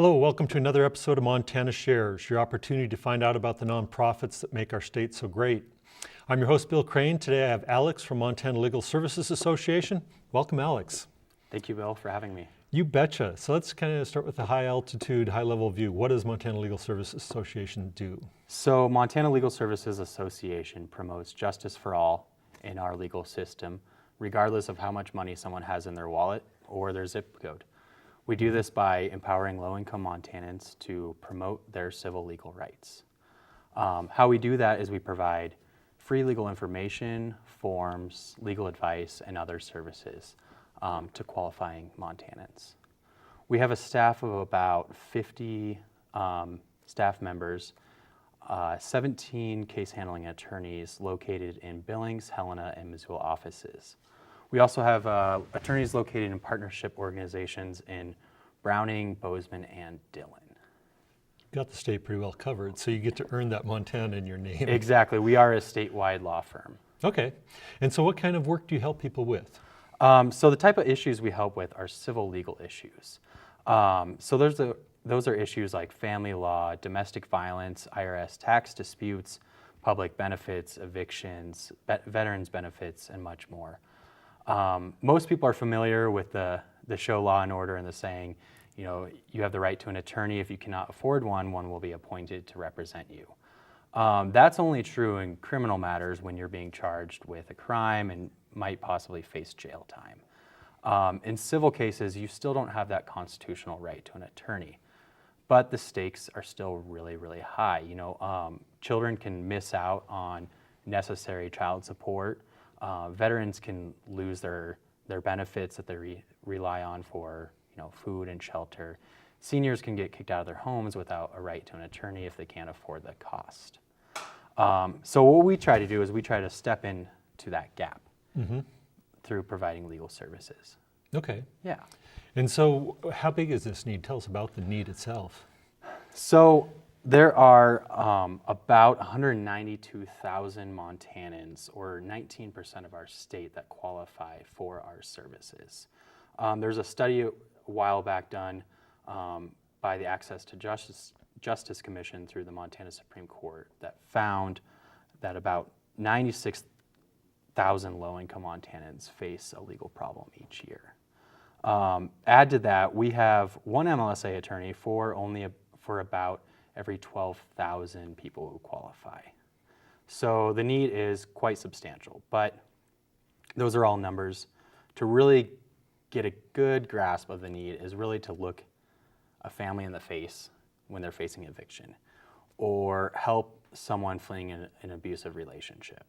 Hello, welcome to another episode of Montana Shares, your opportunity to find out about the nonprofits that make our state so great. I'm your host, Bill Crane. Today I have Alex from Montana Legal Services Association. Welcome, Alex. Thank you, Bill, for having me. You betcha. So let's kind of start with the high altitude, high level view. What does Montana Legal Services Association do? So Montana Legal Services Association promotes justice for all in our legal system, regardless of how much money someone has in their wallet or their zip code. We do this by empowering low-income Montanans to promote their civil legal rights. How we do that is we provide free legal information, forms, legal advice, and other services to qualifying Montanans. We have a staff of about 50 staff members, 17 case handling attorneys located in Billings, Helena, and Missoula offices. We also have attorneys located in partnership organizations in Browning, Bozeman, and Dillon. Got the state pretty well covered, so you get to earn that Montana in your name. Exactly. We are a statewide law firm. Okay. And so what kind of work do you help people with? So the type of issues we help with are civil legal issues. So those are issues like family law, domestic violence, IRS tax disputes, public benefits, evictions, veterans benefits, and much more. Most people are familiar with the show Law and Order and the saying, you know, you have the right to an attorney. If you cannot afford one, one will be appointed to represent you. That's only true in criminal matters when you're being charged with a crime and might possibly face jail time. In civil cases, you still don't have that constitutional right to an attorney, but the stakes are still really, really high. You know, children can miss out on necessary child support. Veterans can lose their benefits that they rely on for, you know, food and shelter. Seniors can get kicked out of their homes without a right to an attorney if they can't afford the cost. So what we try to do is we try to step into that gap through providing legal services. Okay. Yeah. And so how big is this need? Tell us about the need itself. So there are about 192,000 Montanans, or 19% of our state, that qualify for our services. There's a study a while back done by the Access to Justice Commission through the Montana Supreme Court that found that about 96,000 low-income Montanans face a legal problem each year. Add to that, we have one MLSA attorney for about every 12,000 people who qualify. So the need is quite substantial, but those are all numbers. To really get a good grasp of the need is really to look a family in the face when they're facing eviction, or help someone fleeing an abusive relationship,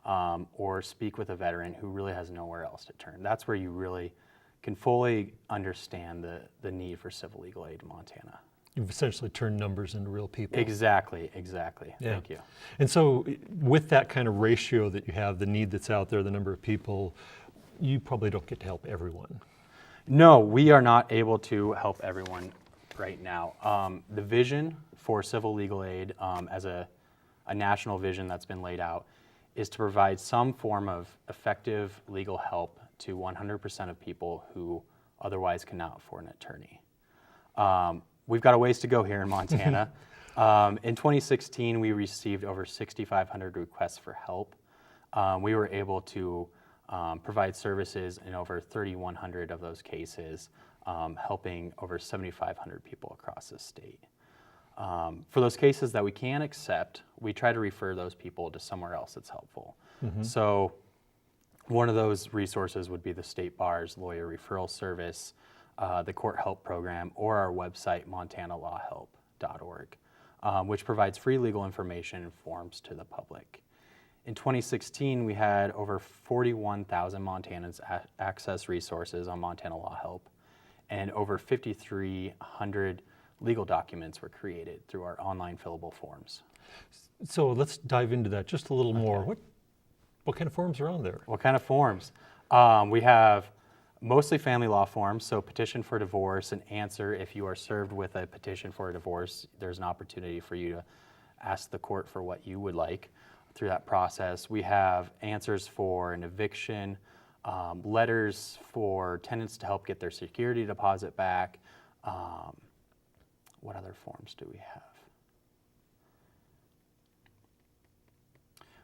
or speak with a veteran who really has nowhere else to turn. That's where you really can fully understand the need for civil legal aid in Montana. You've essentially turned numbers into real people. Exactly. Yeah. Thank you. And so with that kind of ratio that you have, the need that's out there, the number of people, you probably don't get to help everyone. No, we are not able to help everyone right now. The vision for civil legal aid as a national vision that's been laid out is to provide some form of effective legal help to 100% of people who otherwise cannot afford an attorney. We've got a ways to go here in Montana. In 2016, we received over 6,500 requests for help. We were able to provide services in over 3,100 of those cases, helping over 7,500 people across the state. For those cases that we can't accept, we try to refer those people to somewhere else that's helpful. So one of those resources would be the State Bar's Lawyer Referral Service, the Court Help Program, or our website, montanalawhelp.org, which provides free legal information and forms to the public. In 2016, we had over 41,000 Montanans access resources on Montana Law Help, and over 5,300 legal documents were created through our online fillable forms. So let's dive into that just a little more. What kind of forms are on there? What kind of forms? We have mostly family law forms, so petition for divorce and answer. If you are served with a petition for a divorce, there's an opportunity for you to ask the court for what you would like through that process. We have answers for an eviction, letters for tenants to help get their security deposit back, What other forms do we have?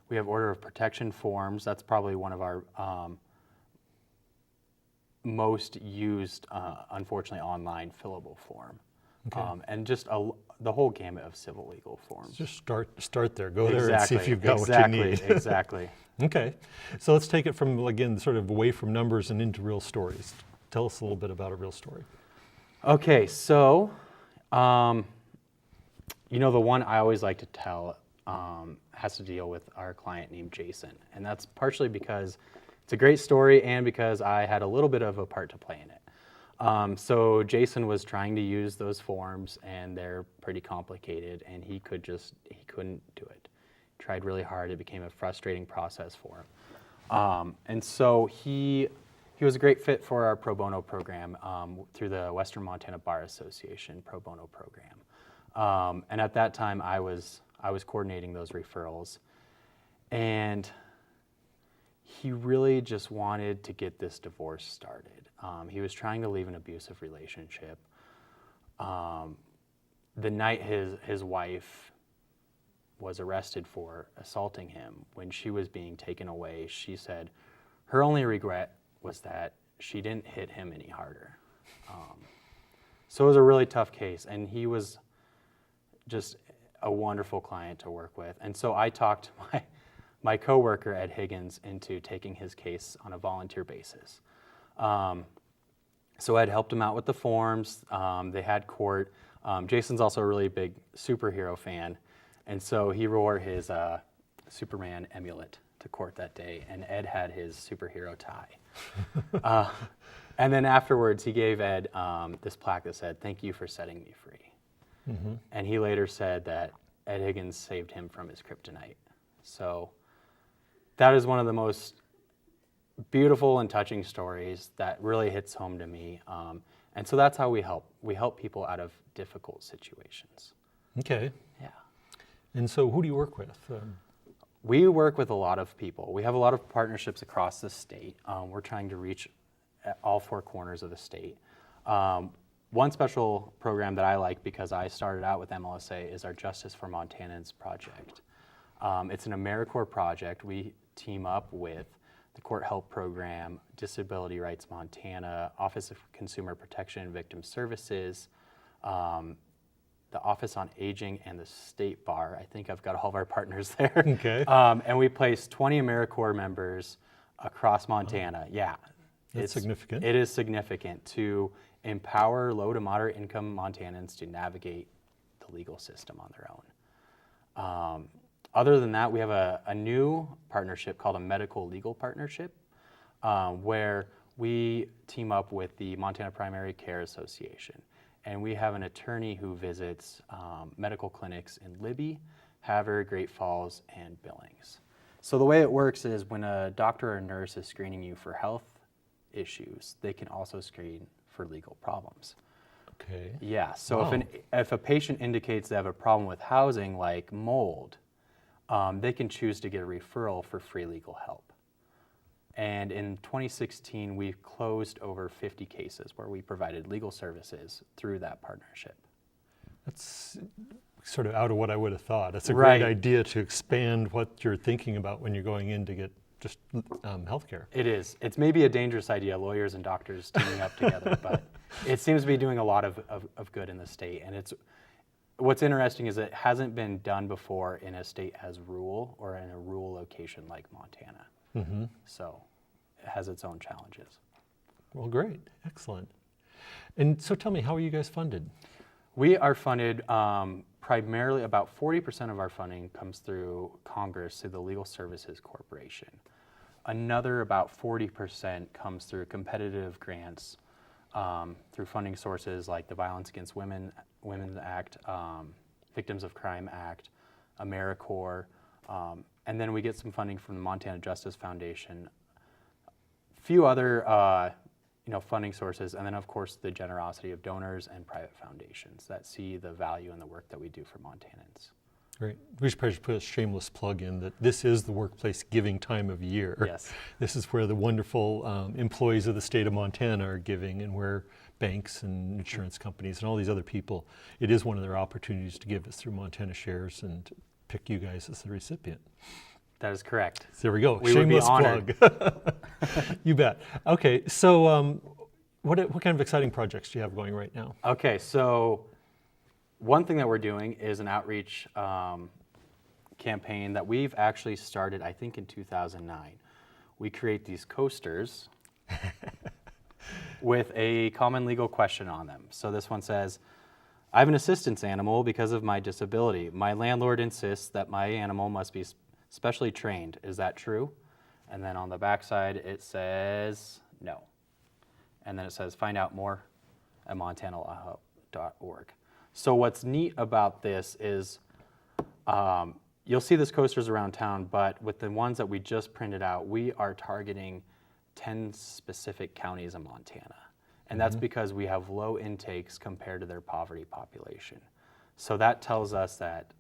We have order of protection forms. That's probably one of our most used, unfortunately, online fillable form. Okay. And just the whole gamut of civil legal forms. Just start there. Go there and see if you've got what you need. Exactly. Okay. So let's take it from, again, sort of away from numbers and into real stories. Tell us a little bit about a real story. Okay, so, the one I always like to tell has to deal with our client named Jason. And that's partially because it's a great story and because I had a little bit of a part to play in it. So Jason was trying to use those forms, and they're pretty complicated, and he couldn't do it. Tried really hard. It became a frustrating process for him. And so he was a great fit for our pro bono program through the Western Montana Bar Association pro bono program. And at that time, I was coordinating those referrals, and he really just wanted to get this divorce started. He was trying to leave an abusive relationship. The night his wife was arrested for assaulting him, when she was being taken away, she said her only regret was that she didn't hit him any harder. So it was a really tough case, and he was just a wonderful client to work with. And so I talked my coworker, Ed Higgins, into taking his case on a volunteer basis. So Ed helped him out with the forms. They had court. Jason's also a really big superhero fan, and so he wore his Superman amulet to court that day, and Ed had his superhero tie. And then afterwards, he gave Ed this plaque that said, "Thank you for setting me free." Mm-hmm. And he later said that Ed Higgins saved him from his kryptonite. So that is one of the most beautiful and touching stories that really hits home to me. And so that's how we help. We help people out of difficult situations. Okay. Yeah. And so who do you work with? We work with a lot of people. We have a lot of partnerships across the state. We're trying to reach all four corners of the state. One special program that I like, because I started out with MLSA, is our Justice for Montanans project. It's an AmeriCorps project. We team up with the Court Help Program, Disability Rights Montana, Office of Consumer Protection and Victim Services, the Office on Aging, and the State Bar. I think I've got all of our partners there. Okay. And we placed 20 AmeriCorps members across Montana. Yeah. That's significant. It is significant to empower low to moderate income Montanans to navigate the legal system on their own. Other than that, we have a new partnership called a medical legal partnership, where we team up with the Montana Primary Care Association. And we have an attorney who visits medical clinics in Libby, Havre, Great Falls, and Billings. So the way it works is when a doctor or nurse is screening you for health issues, they can also screen for legal problems. Okay. Yeah, so Wow. if a patient indicates they have a problem with housing, like mold, they can choose to get a referral for free legal help. And in 2016, we closed over 50 cases where we provided legal services through that partnership. That's sort of out of what I would have thought. That's a Right. great idea to expand what you're thinking about when you're going in to get just healthcare. It is. It's maybe a dangerous idea, lawyers and doctors teaming up together, but it seems to be doing a lot of good in the state. And what's interesting is it hasn't been done before in a state as rural or in a rural location like Montana. Mm-hmm. So it has its own challenges. Well, great. Excellent. And so tell me, how are you guys funded? We are funded primarily, about 40% of our funding comes through Congress, through the Legal Services Corporation. Another about 40% comes through competitive grants through funding sources like the Violence Against Women's Act, Victims of Crime Act, AmeriCorps, and then we get some funding from the Montana Justice Foundation, a few other funding sources, and then of course the generosity of donors and private foundations that see the value in the work that we do for Montanans. Great. We should probably put a shameless plug in that this is the workplace giving time of year. Yes. This is where the wonderful employees of the state of Montana are giving, and where banks and insurance companies and all these other people, it is one of their opportunities to give us through Montana Shares and pick you guys as the recipient. That is correct. So there we go. We would be Shameless honored. plug. You bet. Okay, so what kind of exciting projects do you have going right now? Okay, so one thing that we're doing is an outreach campaign that we've actually started, I think, in 2009. We create these coasters with a common legal question on them. So this one says, I have an assistance animal because of my disability. My landlord insists that my animal must be specially trained. Is that true? And then on the back side, it says no. And then it says, find out more at montanalawhelp.org. So what's neat about this is you'll see these coasters around town, but with the ones that we just printed out, we are targeting 10 specific counties in Montana. And that's because we have low intakes compared to their poverty population. So that tells us that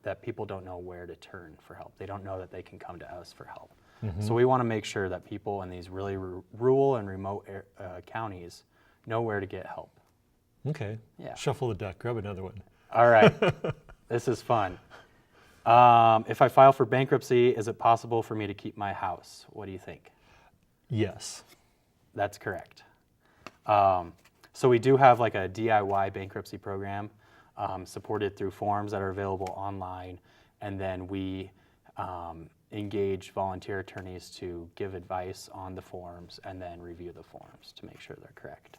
that people don't know where to turn for help. They don't know that they can come to us for help. So we want to make sure that people in these really rural and remote counties know where to get help. Okay. Yeah. Shuffle the deck. Grab another one. All right. This is fun. If I file for bankruptcy, is it possible for me to keep my house? What do you think? Yes. That's correct. So we do have like a DIY bankruptcy program supported through forms that are available online. And then we engage volunteer attorneys to give advice on the forms and then review the forms to make sure they're correct.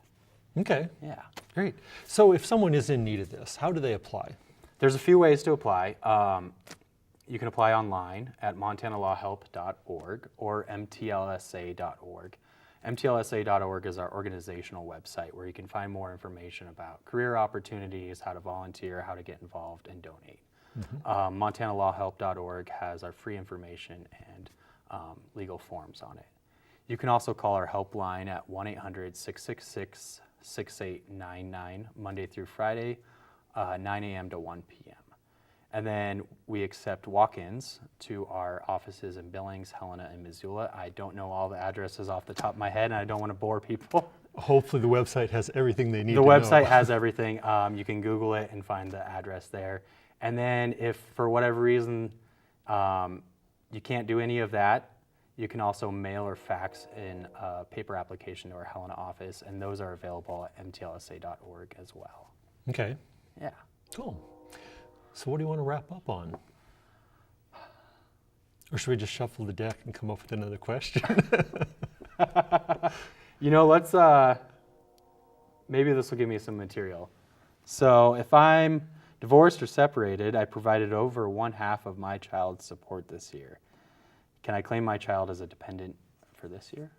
Okay. Yeah. Great. So if someone is in need of this, how do they apply? There's a few ways to apply. You can apply online at montanalawhelp.org or mtlsa.org. mtlsa.org is our organizational website where you can find more information about career opportunities, how to volunteer, how to get involved and donate. montanalawhelp.org has our free information and legal forms on it. You can also call our helpline at 1-800-666-6899 Monday through Friday, 9 a.m. to 1 p.m. And then we accept walk-ins to our offices in Billings, Helena, and Missoula. I don't know all the addresses off the top of my head, and I don't want to bore people. Hopefully the website has everything they need The to know. website has everything. You can Google it and find the address there. And then if for whatever reason you can't do any of that, you can also mail or fax in a paper application to our Helena office, and those are available at mtlsa.org as well. Okay. Yeah. Cool. So what do you want to wrap up on? Or should we just shuffle the deck and come up with another question? You know, let's, maybe this will give me some material. So if I'm divorced or separated, I provided over 1/2 of my child's support this year. Can I claim my child as a dependent for this year?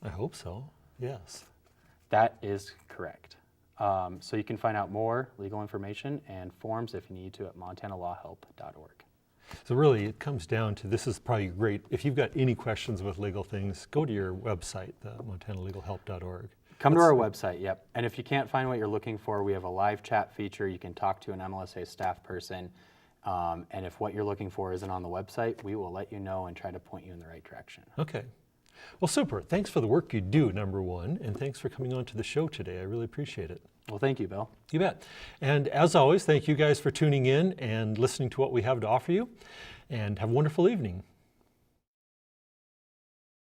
I hope so. Yes. That is correct. So you can find out more legal information and forms if you need to at montanalawhelp.org. So really it comes down to, this is probably great, if you've got any questions with legal things, go to your website, the montanalegalhelp.org. Come to our website, yep. And if you can't find what you're looking for, we have a live chat feature. You can talk to an MLSA staff person. And if what you're looking for isn't on the website, we will let you know and try to point you in the right direction. Okay. Well, super. Thanks for the work you do, number one, and thanks for coming on to the show today. I really appreciate it. Well, thank you, Bill. You bet. And as always, thank you guys for tuning in and listening to what we have to offer you, and have a wonderful evening.